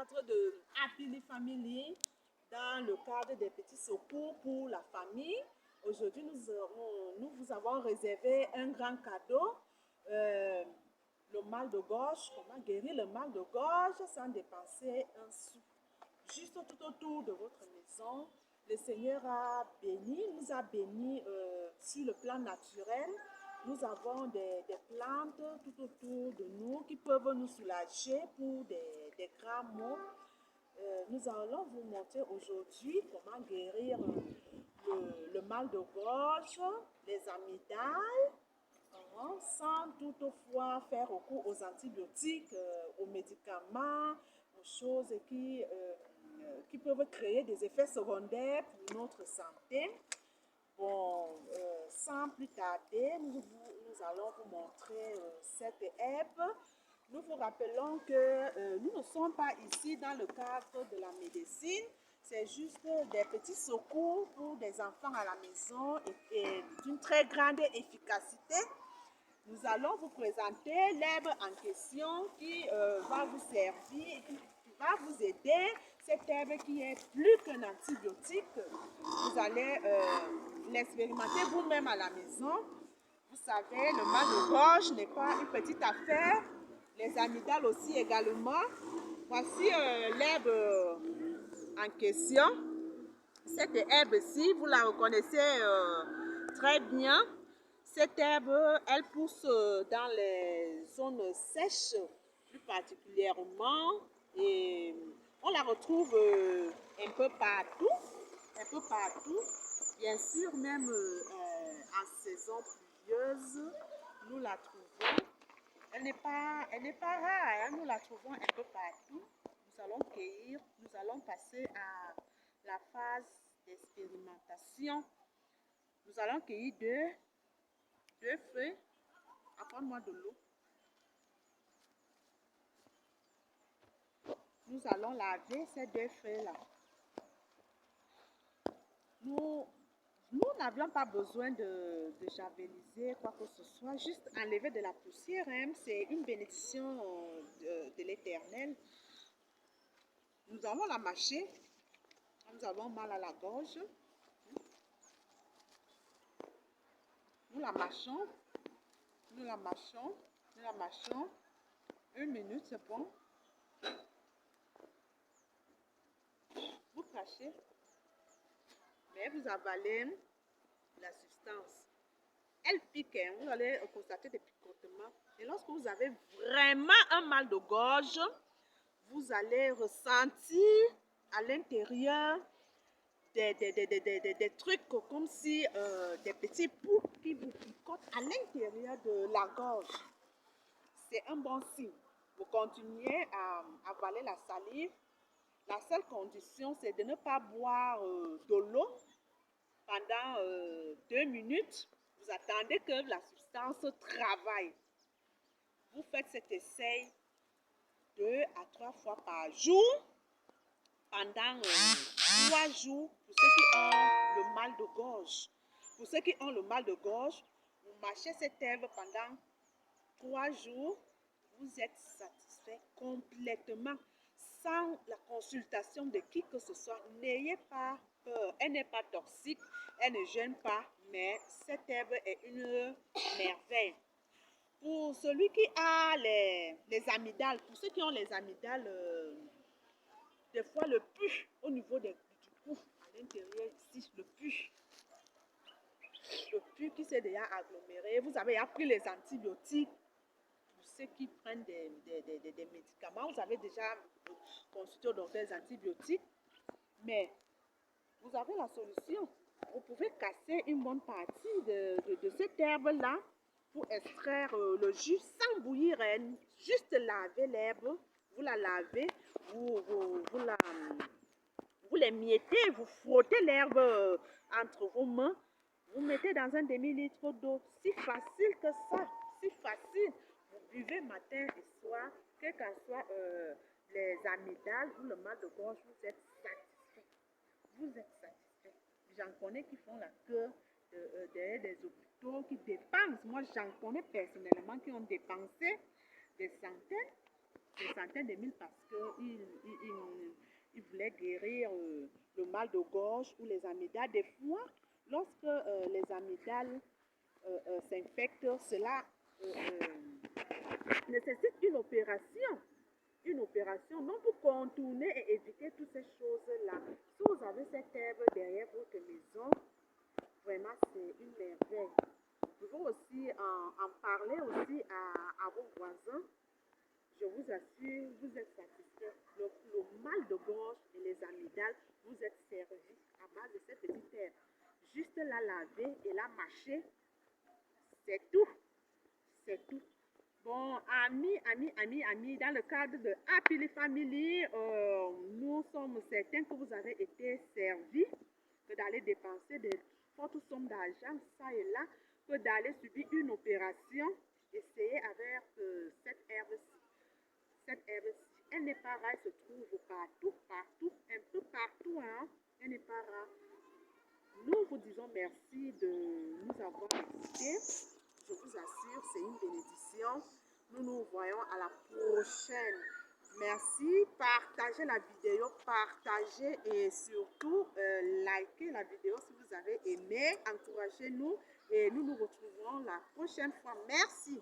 cadre de Happy Family, dans le cadre des petits secours pour la famille. Aujourd'hui, nous vous avons réservé un grand cadeau, le mal de gorge. Comment guérir le mal de gorge sans dépenser un sou. Juste tout autour de votre maison, le Seigneur nous a bénis sur le plan naturel. Nous avons des plantes tout autour de nous qui peuvent nous soulager pour des grands maux. Nous allons vous montrer aujourd'hui comment guérir le mal de gorge, les amygdales, sans toutefois faire recours aux antibiotiques, aux médicaments, aux choses qui peuvent créer des effets secondaires pour notre santé. Bon, sans plus tarder, nous allons vous montrer cette herbe. Nous vous rappelons que nous ne sommes pas ici dans le cadre de la médecine. C'est juste des petits secours pour des enfants à la maison et d'une très grande efficacité. Nous allons vous présenter l'herbe en question qui va vous servir, qui va vous aider. Cette herbe qui est plus qu'un antibiotique, vous allez l'expérimenter vous-même à la maison. Vous savez, le mal de gorge n'est pas une petite affaire. Les amygdales aussi également. Voici l'herbe en question. Cette herbe-ci, vous la reconnaissez très bien. Cette herbe, elle pousse dans les zones sèches, plus particulièrement, et on la retrouve un peu partout, Bien sûr, même en saison pluvieuse, nous la trouvons. Elle n'est pas rare, hein? Nous la trouvons un peu partout. Nous allons cueillir, nous allons passer à la phase d'expérimentation. Nous allons cueillir deux feuilles. Apporte-moi de l'eau. Nous allons laver ces deux feuilles-là. Nous n'avions pas besoin de javeliser quoi que ce soit, juste enlever de la poussière. Hein. C'est une bénédiction de l'Éternel. Nous allons la mâcher. Nous avons mal à la gorge. Nous la mâchons. Nous la mâchons. Une minute, c'est bon. Vous cachez. Mais vous avalez la substance. Elle pique, hein. Vous allez constater des picotements. Et lorsque vous avez vraiment un mal de gorge, vous allez ressentir à l'intérieur des trucs comme si des petits poux qui vous picotent à l'intérieur de la gorge. C'est un bon signe. Vous continuez à avaler la salive. La seule condition, c'est de ne pas boire de l'eau pendant 2 minutes. Vous attendez que la substance travaille. Vous faites cet essai 2 à 3 fois par jour pendant 3 jours pour ceux qui ont le mal de gorge. Pour ceux qui ont le mal de gorge, vous mâchez cette herbe pendant 3 jours. Vous êtes satisfait complètement sans la consultation de qui que ce soit. N'ayez pas peur. Elle n'est pas toxique, elle ne gêne pas, mais cette herbe est une merveille. Pour celui qui a les amygdales, pour ceux qui ont les amygdales, des fois le pus au niveau du cou, à l'intérieur ici, le pus qui s'est déjà aggloméré. Vous avez appris les antibiotiques. Ceux qui prennent des médicaments, vous avez déjà consulté au docteur des antibiotiques, mais vous avez la solution. Vous pouvez casser une bonne partie de cette herbe-là pour extraire le jus sans bouillir. Juste laver l'herbe, vous la lavez, vous l'émiettez, vous frottez l'herbe entre vos mains, vous mettez dans un demi-litre d'eau. Si facile que ça, si facile. Buvez matin et soir, quel qu'en soit les amygdales ou le mal de gorge, vous êtes satisfait. Vous êtes satisfait. J'en connais qui font la queue derrière des hôpitaux, qui dépensent. Moi, j'en connais personnellement qui ont dépensé des centaines de mille parce qu'ils voulait guérir le mal de gorge ou les amygdales. Des fois, lorsque les amygdales s'infectent, cela nécessite une opération. Une opération, non pour contourner et éviter toutes ces choses-là. Si vous avez cette herbe derrière votre maison, vraiment c'est une merveille. Vous pouvez aussi en parler aussi à vos voisins. Je vous assure, vous êtes satisfait. Le mal de gorge et les amygdales, vous êtes servis à base de cette petite herbe. Juste la laver et la mâcher, c'est tout. C'est tout. Bon, amis, dans le cadre de Happy Family, nous sommes certains que vous avez été servis, que d'aller dépenser des fortes sommes d'argent, ça et là, que d'aller subir une opération. Essayez avec cette herbe-ci. Cette herbe-ci, elle n'est pas rare, elle se trouve partout, partout, un peu partout, hein. Elle n'est pas rare. Nous vous disons merci de nous avoir écoutés. Je vous assure, c'est une bénédiction. Nous nous voyons à la prochaine. Merci. Partagez la vidéo, partagez et surtout likez la vidéo si vous avez aimé. Encouragez-nous et nous nous retrouverons la prochaine fois. Merci.